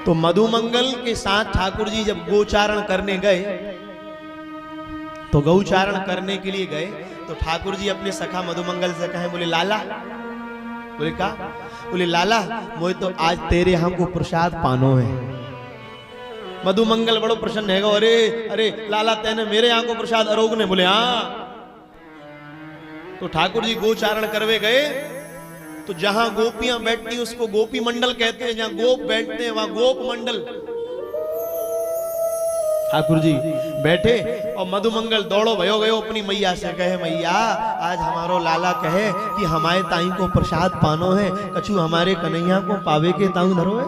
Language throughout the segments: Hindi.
तो मधुमंगल के साथ ठाकुर जी जब गोचारण करने गए, तो गौचारण करने के लिए गए, तो ठाकुर जी अपने सखा मधुमंगल से कहे, बोले लाला, बोले का, बोले लाला मोए तो आज तेरे यहाँ को प्रसाद पानो है। मधुमंगल बड़ो प्रसन्न है, अरे अरे लाला तेने मेरे यहाँ को प्रसाद अरोग ने, बोले हाँ। तो ठाकुर जी गोचारण करवे गए, तो जहां गोपियां बैठती उसको गोपी मंडल कहते हैं, जहां गोप बैठते हैं वहां गोप मंडल। ठाकुर जी बैठे और मधुमंगल दौड़ो भयो गयो अपनी मैया से, कहे मैया आज हमारो लाला कहे कि हमारे ताई को प्रसाद पानो है, कछु हमारे कन्हैया को पावे के ताऊ धरो है।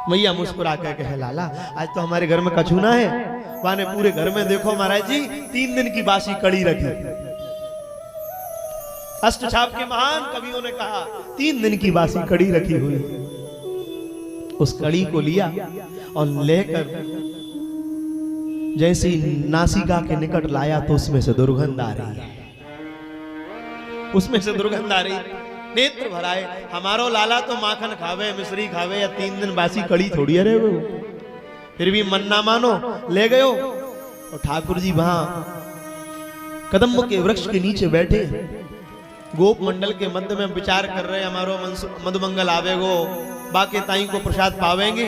मैया मुस्कुरा के कहे लाला आज तो हमारे घर में कछु ना है। वाने पूरे घर में देखो महाराज जी 3 दिन की बासी कड़ी रखी। अष्टछाप के महान कवियों ने कहा 3 दिन की बासी कड़ी रखी हुई। उस कड़ी को लिया और लेकर जैसे नासिका के निकट लाया तो उसमें से दुर्गंध आ रही है, उसमें से दुर्गंध आ रही। नेत्र भराए, हमारो लाला तो माखन खावे मिश्री खावे या 3 दिन बासी कड़ी थोड़ी अरे वो, फिर भी मन ना मानो ले गयो। और ठाकुर जी वहां कदम्ब के वृक्ष के नीचे बैठे गोप मंडल के मध्य में विचार कर रहे, हमारो मधुमंगल आवेगो बाके ताई को प्रसाद पावेंगे।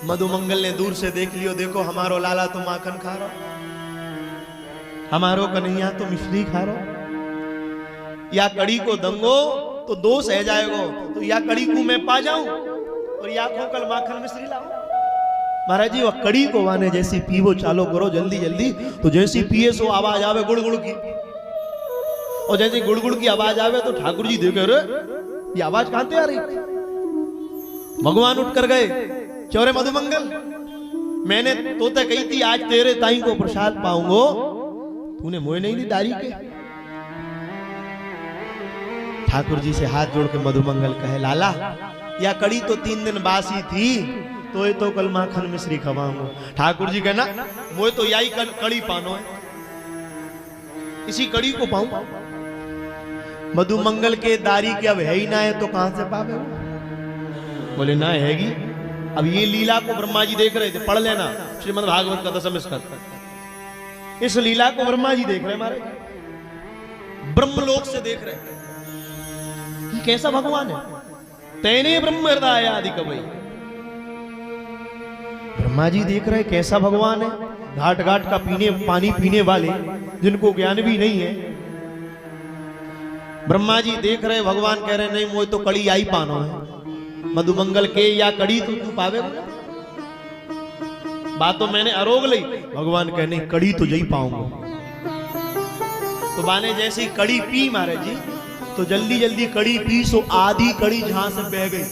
मधुमंगल ने दूर से देख लियो, देखो हमारो लाला तो माखन खा रहा, हमारो कन्हैया तो मिश्री खा रहा, या कड़ी को दंगो तो दोष है जाएगो, तो या कड़ी को मैं पा जाऊं और या को कल माखन मिश्री लाओ। महाराज जी वह कड़ी को वाने जैसी पीवो चालो करो जल्दी जल्दी, तो जैसी पिए सो आवाज आवे गुड़ गुड़ की, और जैसे गुड़ गुड़ की आवाज आवे तो ठाकुर जी देखे रे ये आवाज कहां से आ रही। भगवान उठ कर गए, चौरे मधुमंगल मैंने तोते कही थी आज तेरे ताई को प्रसाद पाऊंगो, तूने मोए नहीं ली दारी के। ठाकुर जी से हाथ जोड़ के मधुमंगल कहे लाला या कड़ी तो 3 दिन बासी थी, तो ये तो कल माखन मिश्री खवाऊंगो। ठाकुर जी कहना मोए तो यही कड़ी पानो है, इसी कड़ी को पाऊं। मधुमंगल के दारी के अब है ही ना है तो कहां से पावे। बोले ना हैगी। अब ये लीला को ब्रह्मा जी देख रहे थे, पढ़ लेना श्रीमद् भागवत का 10वें स्कंद। इस लीला को ब्रह्मा जी देख रहे, हमारे ब्रह्मलोक से देख रहे कि कैसा भगवान है। तेने ब्रह्म हृदय आदि कवि, ब्रह्मा जी देख रहे कैसा भगवान है। घाट घाट का पानी पीने वाले जिनको ज्ञान भी नहीं है, ब्रह्मा जी देख रहे, भगवान कह रहे नहीं मोए तो कड़ी आई पानो है। मधुमंगल के या कड़ी तो तू पावे, बात तो मैंने अरोग ली। भगवान कहने कड़ी तो जई पाऊंगा। तो बाने जैसी कड़ी पी महाराज जी, तो जल्दी जल्दी कड़ी पी, सो आधी कड़ी जहां से बह गई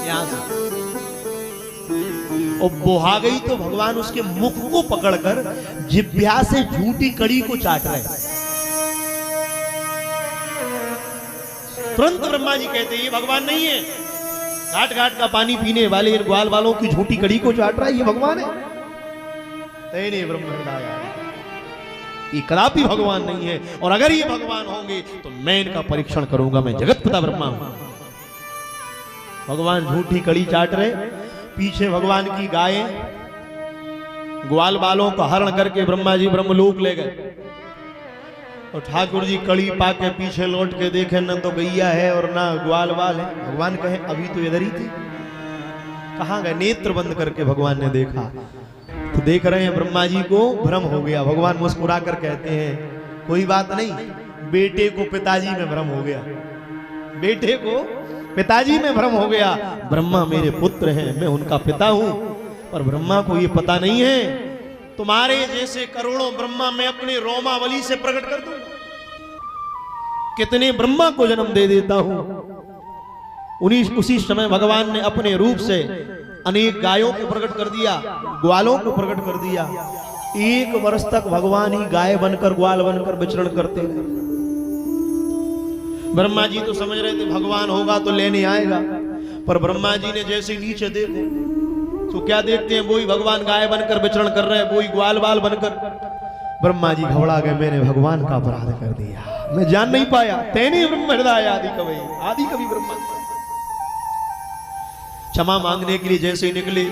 यहां से और बोहा गई, तो भगवान उसके मुख को पकड़कर जिह्वा से झूठी कड़ी को चाट रहे। तुरंत ब्रह्मा जी कहते ये भगवान नहीं है, घाट घाट का पानी पीने वाले इन ग्वाल वालों की झूठी कड़ी को चाट रहा है, ये भगवान है। तेने ब्रह्म हृदय, ये कदापि भगवान नहीं है, और अगर ये भगवान होंगे तो मैं इनका परीक्षण करूंगा, मैं जगत पिता ब्रह्मा हूं। भगवान झूठी कड़ी चाट रहे, पीछे भगवान की गायें ग्वाल बालों का हरण करके ब्रह्मा जी ब्रह्मलोक ले गए। और ठाकुर जी कड़ी पाके पीछे लौट के देखे, न तो गैया है और ना ग्वाल बाल है। भगवान कहे अभी तो इधर ही थे, कहां गए। नेत्र बंद करके भगवान ने देखा, तो देख रहे हैं ब्रह्मा जी को भ्रम हो गया। भगवान मुस्कुरा कर कहते हैं कोई बात नहीं, बेटे को पिताजी में भ्रम हो गया, बेटे को पिताजी में भ्रम हो गया। ब्रह्मा मेरे पुत्र हैं, मैं उनका पिता हूं, पर ब्रह्मा को ये पता नहीं है तुम्हारे जैसे करोड़ों ब्रह्मा मैं अपने रोमावली से प्रकट कर दूं, कितने ब्रह्मा को जन्म दे देता हूं। उसी समय भगवान ने अपने रूप से अनेक गायों को प्रकट कर दिया, ग्वालों को प्रकट कर दिया। 1 वर्ष तक भगवान ही गाय बनकर ग्वाल बनकर विचरण करते रहे। ब्रह्मा जी तो समझ रहे थे भगवान होगा तो लेने आएगा, पर ब्रह्मा जी ने जैसे नीचे देखो तो क्या देखते हैं, वही भगवान गाय बनकर विचरण कर रहे हैं, वही ग्वाल बाल बनकर। ब्रह्मा जी घबरा गए, मैंने भगवान का अपराध कर दिया, मैं जान नहीं पाया। तेने ब्रह्म हृदय आदि कवि, आदि कवि ब्रह्मा। क्षमा मांगने के लिए जैसे ही निकले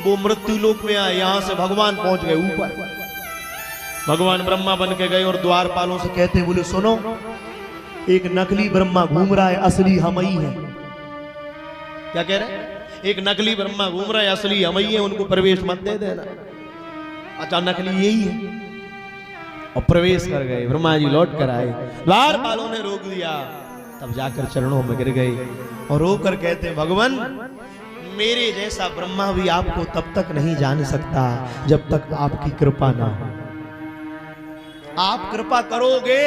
वो मृत्यु लोक में आए, यहां से भगवान पहुंच गए ऊपर। भगवान ब्रह्मा बन के गए और द्वारपालों से कहते बोले सुनो, एक नकली ब्रह्मा घूम रहा है, असली हम ही है। क्या कह रहे हैं? एक नकली ब्रह्मा घूम रहा है, असली हम ही है, उनको प्रवेश मत दे देना। अच्छा नकली यही है, और प्रवेश कर गए। ब्रह्मा जी लौट कर आए, द्वारपालों ने रोक दिया, तब जाकर चरणों में गिर गए और रोकर कहते भगवान मेरे जैसा ब्रह्मा भी आपको तब तक नहीं जान सकता जब तक आपकी कृपा ना हो। आप कृपा करोगे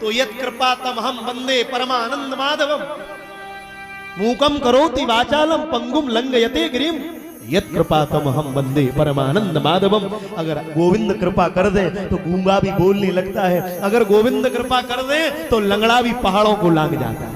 तो यत् कृपा तम हम वंदे परमानंद माधवम, मूकम करोति वाचालम पंगुम लंघयते गिरिम, यत् कृपा तम हम वंदे परमानंद माधवम। अगर गोविंद कृपा कर दे तो गूंगा भी बोलने लगता है, अगर गोविंद कृपा कर दे तो लंगड़ा भी पहाड़ों को लांग जाता है।